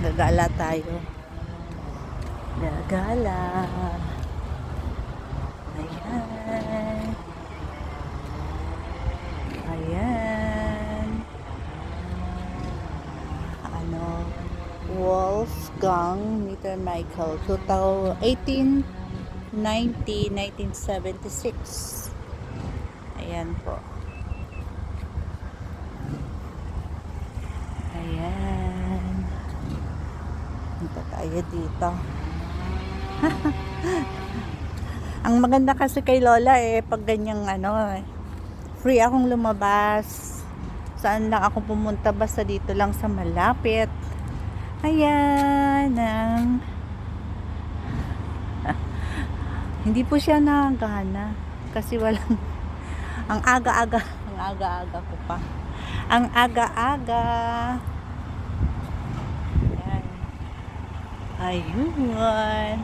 Gagala tayo. Gagala. Ayan. Ayan. Ano? Wolfgang Meter Michael 2018 1976. Ayan po. Ayan. Punta tayo dito. Ang maganda kasi kay Lola pag ganyang free akong lumabas. Saan lang ako pumunta, basta dito lang sa malapit. Ayan. Hindi po siya nakagana kasi walang ang aga-aga ko pa. Ang aga-aga. Ayan. Ayun.